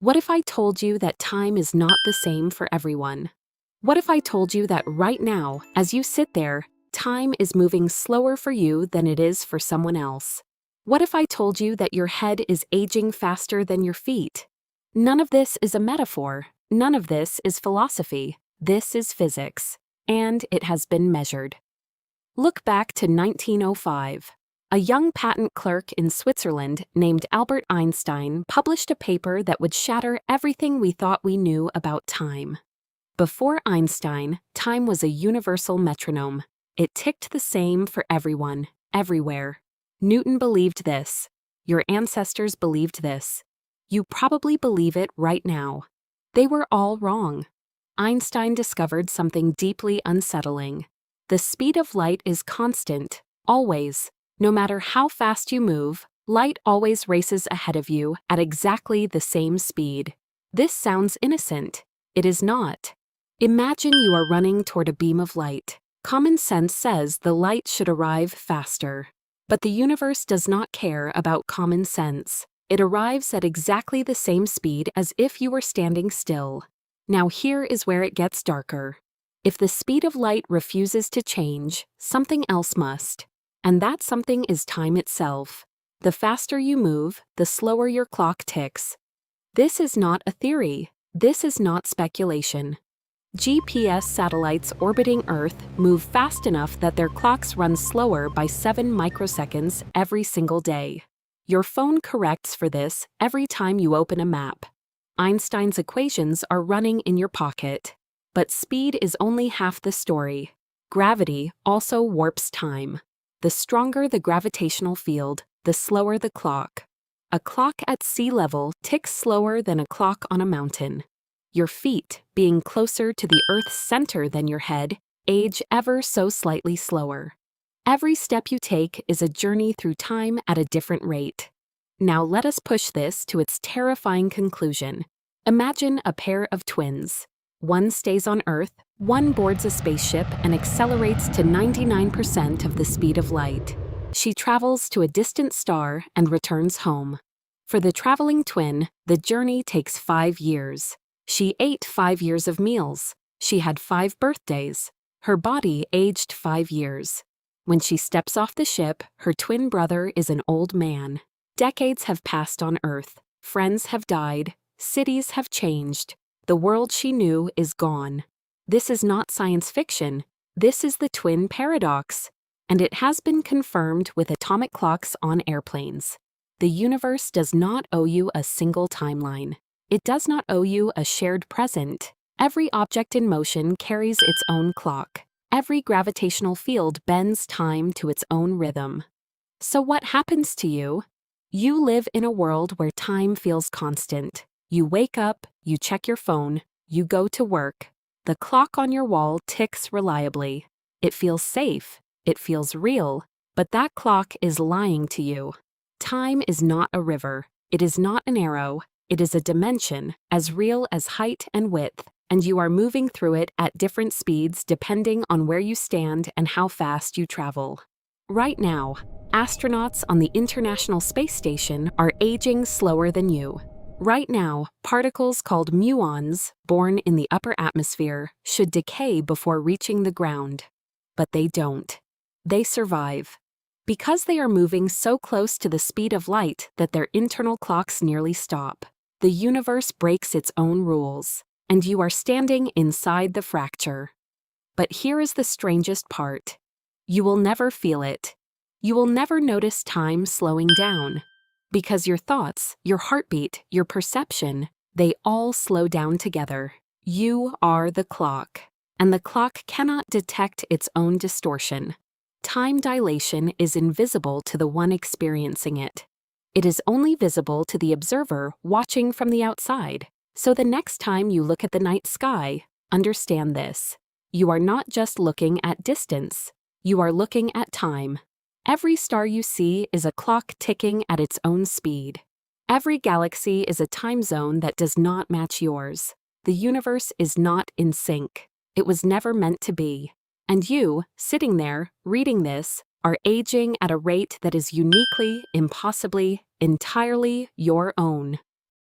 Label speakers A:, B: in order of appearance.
A: What if I told you that time is not the same for everyone? What if I told you that right now, as you sit there, time is moving slower for you than it is for someone else? What if I told you that your head is aging faster than your feet? None of this is a metaphor. None of this is philosophy. This is physics. And it has been measured. Look back to 1905. A young patent clerk in Switzerland named Albert Einstein published a paper that would shatter everything we thought we knew about time. Before Einstein, time was a universal metronome. It ticked the same for everyone, everywhere. Newton believed this. Your ancestors believed this. You probably believe it right now. They were all wrong. Einstein discovered something deeply unsettling. The speed of light is constant, always. No matter how fast you move, light always races ahead of you at exactly the same speed. This sounds innocent. It is not. Imagine you are running toward a beam of light. Common sense says the light should arrive faster. But the universe does not care about common sense. It arrives at exactly the same speed as if you were standing still. Now here is where it gets darker. If the speed of light refuses to change, something else must. And that something is time itself. The faster you move, the slower your clock ticks. This is not a theory. This is not speculation. GPS satellites orbiting Earth move fast enough that their clocks run slower by 7 microseconds every single day. Your phone corrects for this every time you open a map. Einstein's equations are running in your pocket. But speed is only half the story. Gravity also warps time. The stronger the gravitational field, the slower the clock. A clock at sea level ticks slower than a clock on a mountain. Your feet, being closer to the Earth's center than your head, age ever so slightly slower. Every step you take is a journey through time at a different rate. Now let us push this to its terrifying conclusion. Imagine a pair of twins. One stays on Earth, one boards a spaceship and accelerates to 99% of the speed of light. She travels to a distant star and returns home. For the traveling twin, the journey takes 5 years. She ate 5 years of meals. She had 5 birthdays. Her body aged 5 years. When she steps off the ship, her twin brother is an old man. Decades have passed on Earth. Friends have died. Cities have changed. The world she knew is gone. This is not science fiction. This is the twin paradox. And it has been confirmed with atomic clocks on airplanes. The universe does not owe you a single timeline. It does not owe you a shared present. Every object in motion carries its own clock. Every gravitational field bends time to its own rhythm. So what happens to you? You live in a world where time feels constant. You wake up, you check your phone, you go to work. The clock on your wall ticks reliably. It feels safe, it feels real, but that clock is lying to you. Time is not a river, it is not an arrow, it is a dimension as real as height and width, and you are moving through it at different speeds depending on where you stand and how fast you travel. Right now, astronauts on the International Space Station are aging slower than you. Right now, particles called muons, born in the upper atmosphere, should decay before reaching the ground. But they don't. They survive. Because they are moving so close to the speed of light that their internal clocks nearly stop. The universe breaks its own rules, and you are standing inside the fracture. But here is the strangest part. You will never feel it. You will never notice time slowing down. Because your thoughts, your heartbeat, your perception, they all slow down together. You are the clock, and the clock cannot detect its own distortion. Time dilation is invisible to the one experiencing it. It is only visible to the observer watching from the outside. So the next time you look at the night sky, understand this. You are not just looking at distance. You are looking at time. Every star you see is a clock ticking at its own speed. Every galaxy is a time zone that does not match yours. The universe is not in sync. It was never meant to be. And you, sitting there, reading this, are aging at a rate that is uniquely, impossibly, entirely your own.